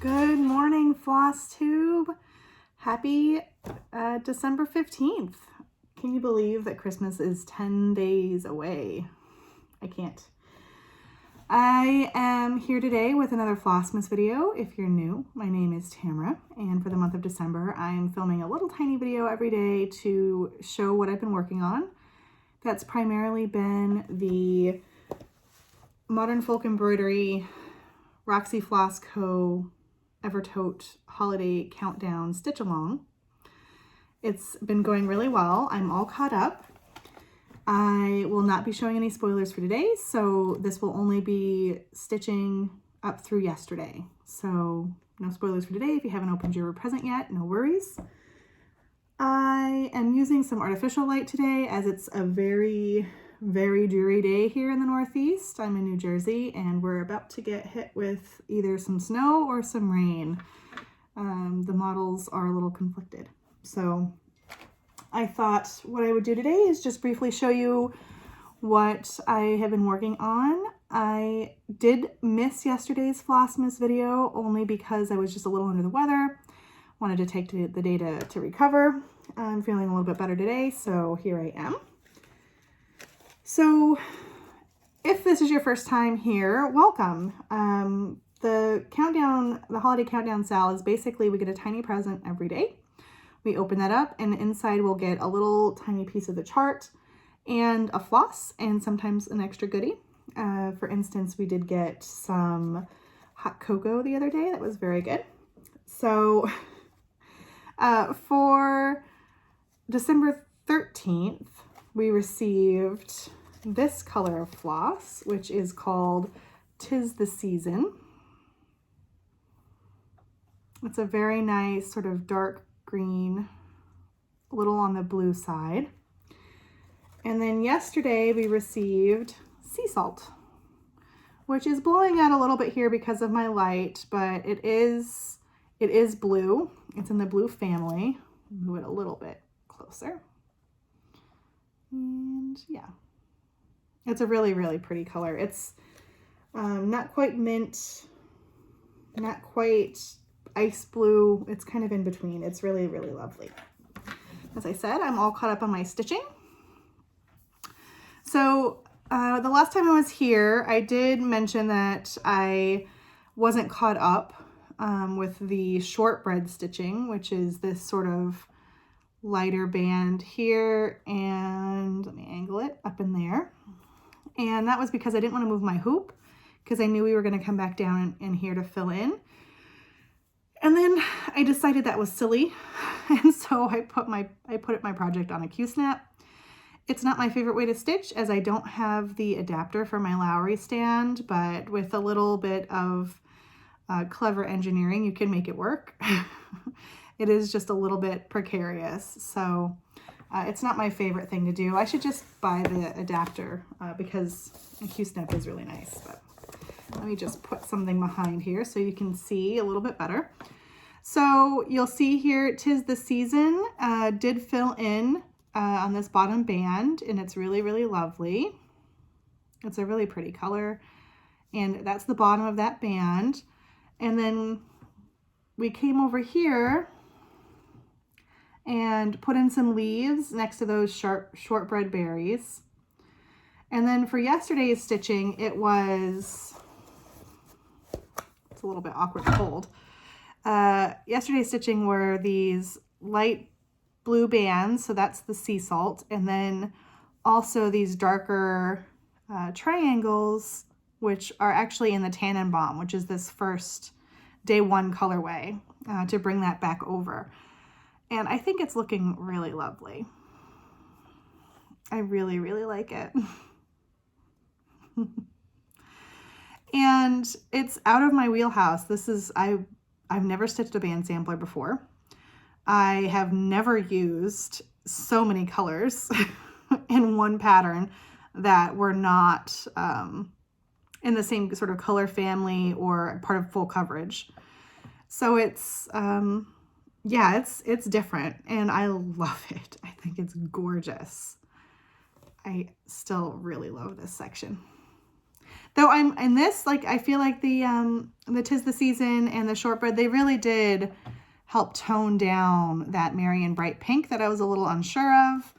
Good morning, Floss Tube. Happy December 15th. Can you believe that Christmas is 10 days away? I can't. I am here today with another FLOSSMAS video. If you're new, my name is Tamara, and for the month of December, I'm filming a little tiny video every day to show what I've been working on. That's primarily been the Modern Folk Embroidery Roxy Floss Co. Evertote Holiday Countdown Stitch Along. It's been going really well. I'm all caught up. I will not be showing any spoilers for today, so this will only be stitching up through yesterday. So no spoilers for today. If you haven't opened your present yet, no worries. I am using some artificial light today as it's a very dreary day here in the Northeast. I'm in New Jersey and we're about to get hit with either some snow or some rain. The models are a little conflicted. So I thought what I would do today is just briefly show you what I have been working on. I did miss yesterday's FLOSSMAS video only because I was just a little under the weather. Wanted to take the day to recover. I'm feeling a little bit better today, so here I am. So if this is your first time here, welcome. The holiday countdown sale is basically we get a tiny present every day. We open that up and inside we'll get a little tiny piece of the chart and a floss and sometimes an extra goodie. For instance, we did get some hot cocoa the other day. That was very good. So for December 13th, we received this color of floss, which is called 'Tis the Season. It's a very nice sort of dark green, a little on the blue side. And then yesterday we received sea salt, which is blowing out a little bit here because of my light, but it is blue. It's in the blue family. Move it a little bit closer. And yeah, it's a really pretty color. It's not quite mint, not quite ice blue. It's kind of in between. It's really lovely. As I said, I'm all caught up on my stitching. So the last time I was here, I did mention that I wasn't caught up with the shortbread stitching, which is this sort of lighter band here, and let me angle it up in there. And that was because I didn't want to move my hoop because I knew we were going to come back down in here to fill in. And then I decided that was silly. And so I put my project on a Q-snap. It's not my favorite way to stitch as I don't have the adapter for my Lowry stand, but with a little bit of clever engineering, you can make it work. It is just a little bit precarious. So it's not my favorite thing to do. I should just buy the adapter because a Q-snap is really nice. But let me just put something behind here so you can see a little bit better. So you'll see here, 'Tis the Season did fill in on this bottom band, and it's really lovely. It's a really pretty color, and that's the bottom of that band. And then we came over here and put in some leaves next to those shortbread berries. And then for yesterday's stitching, it's a little bit awkward to hold. Yesterday's stitching were these light blue bands, so that's the sea salt, and then also these darker triangles, which are actually in the Tannenbaum, which is this first day one colorway, to bring that back over. And I think it's looking really lovely. I really like it. And it's out of my wheelhouse. I've never stitched a band sampler before. I have never used so many colors in one pattern that were not in the same sort of color family or part of full coverage. So it's different and I love it. I think it's gorgeous. I still really love this section. Though I'm in this, like, I feel like the 'Tis the Season and the shortbread, they really did help tone down that Marion Bright Pink that I was a little unsure of.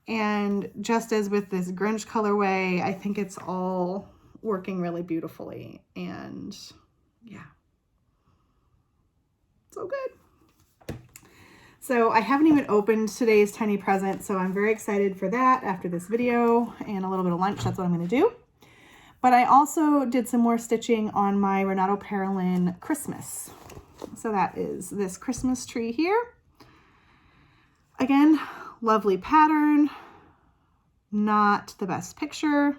And just as with this Grinch colorway, I think it's all working really beautifully. And yeah, so good. So I haven't even opened today's tiny present, so I'm very excited for that after this video and a little bit of lunch. That's what I'm going to do. But I also did some more stitching on my Renato Parolin Christmas. So that is this Christmas tree here. Again, lovely pattern, not the best picture,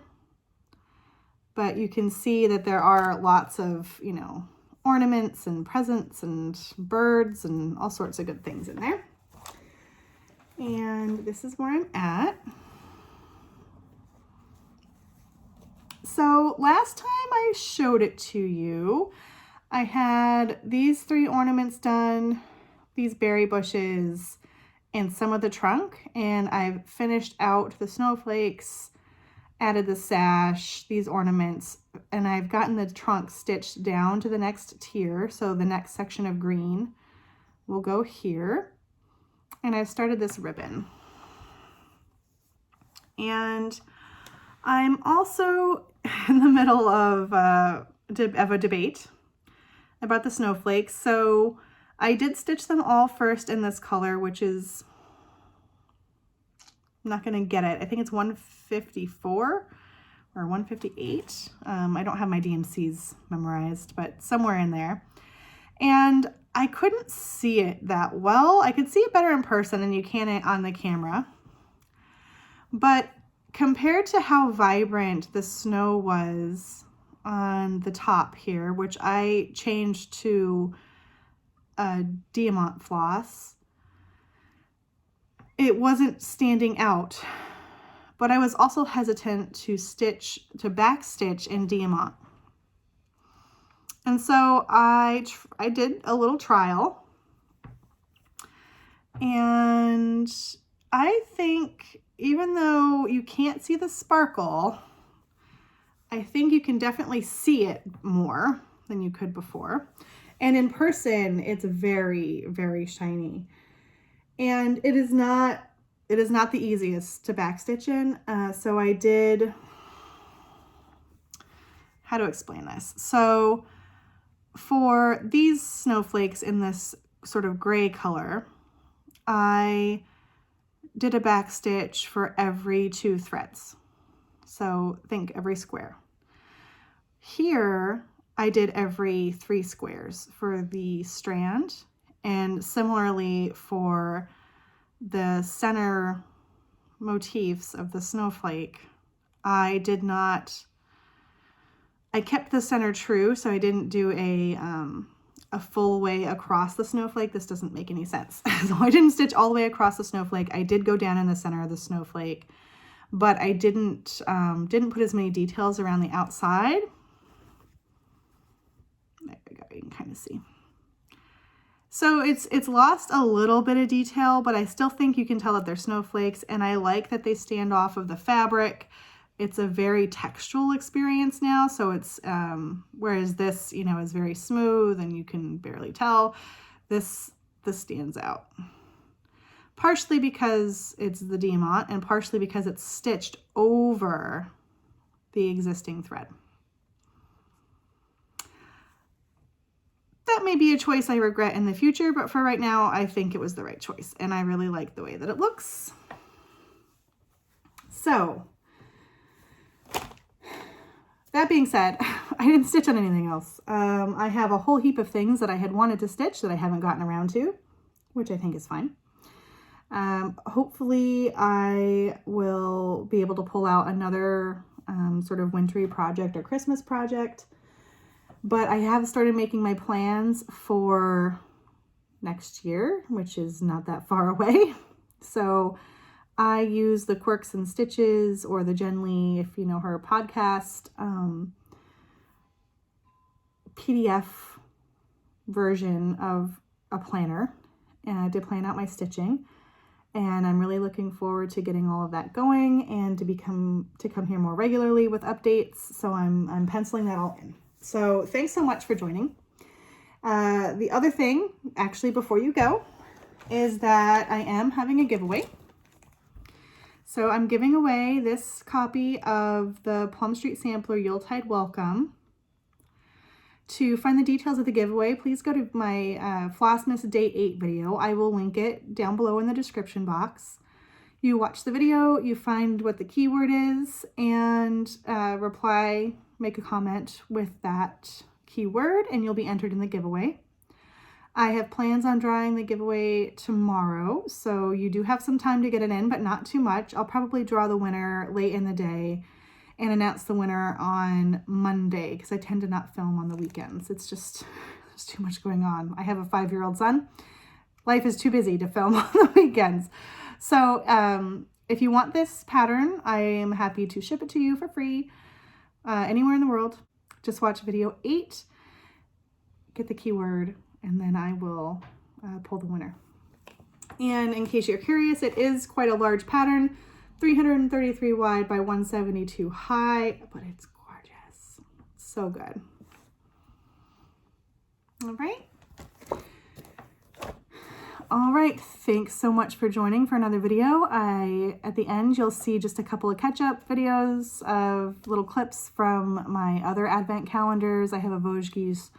but you can see that there are lots of, you know, ornaments and presents and birds and all sorts of good things in there. And this is where I'm at. So last time I showed it to you, I had these 3 ornaments done, these berry bushes, and some of the trunk, and I've finished out the snowflakes, added the sash, these ornaments, and I've gotten the trunk stitched down to the next tier. So the next section of green will go here. And I've started this ribbon. And I'm also in the middle of a debate about the snowflakes. So I did stitch them all first in this color, which is, I'm not going to get it. I think it's 154 or 158. I don't have my DMCs memorized, but somewhere in there. And I couldn't see it that well. I could see it better in person than you can on the camera. But compared to how vibrant the snow was on the top here, which I changed to a diamant floss, it wasn't standing out. But I was also hesitant to back stitch in diamant. And so I did a little trial, and I think even though you can't see the sparkle, I think you can definitely see it more than you could before. And in person, it's very, very shiny. And it is not the easiest to backstitch in. So I did, how to explain this? So for these snowflakes in this sort of gray color, I did a back stitch for every 2 threads. So think every square. Here, I did every 3 squares for the strand, and similarly for the center motifs of the snowflake, I kept the center true, so I didn't do a full way across the snowflake. This doesn't make any sense. So I didn't stitch all the way across the snowflake. I did go down in the center of the snowflake, but I didn't put as many details around the outside. There we go, you can kind of see. So it's lost a little bit of detail, but I still think you can tell that they're snowflakes, and I like that they stand off of the fabric. It's a very textural experience now, so it's, whereas this, you know, is very smooth and you can barely tell, this stands out. Partially because it's the diamant, and partially because it's stitched over the existing thread. That may be a choice I regret in the future, but for right now, I think it was the right choice, and I really like the way that it looks. So, that being said, I didn't stitch on anything else. I have a whole heap of things that I had wanted to stitch that I haven't gotten around to, which I think is fine. Hopefully I will be able to pull out another sort of wintry project or Christmas project, but I have started making my plans for next year, which is not that far away. So I use the Quirks and Stitches, or the Jen Lee, if you know her podcast, PDF version of a planner to plan out my stitching. And I'm really looking forward to getting all of that going and to come here more regularly with updates. So I'm penciling that all in. So thanks so much for joining. The other thing, actually, before you go, is that I am having a giveaway. So I'm giving away this copy of the Plum Street Sampler Yuletide Welcome. To find the details of the giveaway, please go to my FLOSSMAS Day 8 video. I will link it down below in the description box. You watch the video, you find what the keyword is, and reply, make a comment with that keyword, and you'll be entered in the giveaway. I have plans on drawing the giveaway tomorrow, so you do have some time to get it in, but not too much. I'll probably draw the winner late in the day and announce the winner on Monday, because I tend to not film on the weekends. It's just, there's too much going on. I have a 5-year-old son. Life is too busy to film on the weekends. So if you want this pattern, I am happy to ship it to you for free anywhere in the world. Just watch video 8, get the keyword, and then I will pull the winner. And in case you're curious, it is quite a large pattern. 333 wide by 172 high, but it's gorgeous. So good. All right, thanks so much for joining for another video. At the end, you'll see just a couple of catch-up videos of little clips from my other advent calendars. I have a Vosges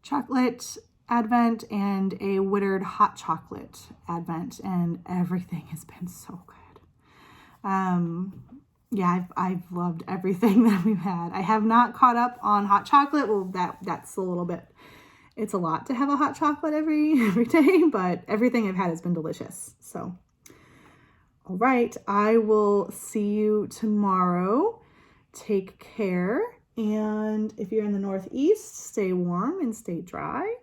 chocolate advent and a Whittered hot chocolate advent, and everything has been so good. Yeah, I've loved everything that we've had. I have not caught up on hot chocolate. Well, that's a little bit, it's a lot to have a hot chocolate every day, but everything I've had has been delicious. So, all right, I will see you tomorrow. Take care. And if you're in the Northeast, stay warm and stay dry.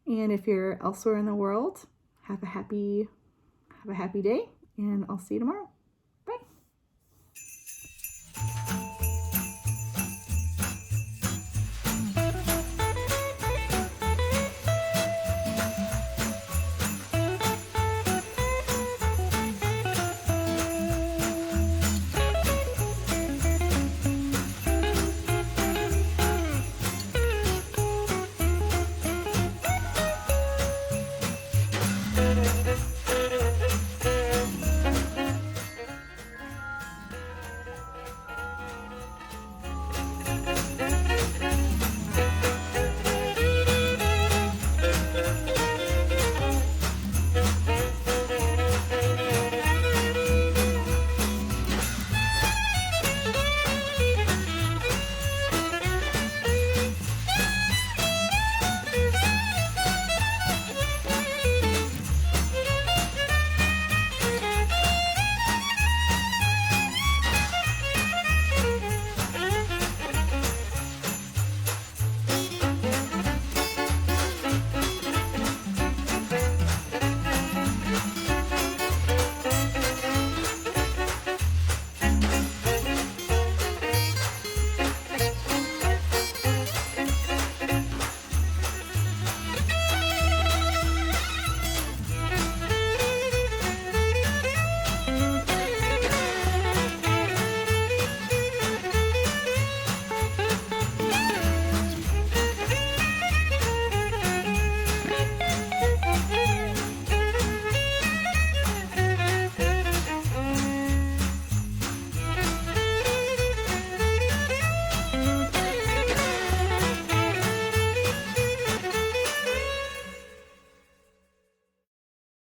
And if you're elsewhere in the world, have a happy day, and I'll see you tomorrow.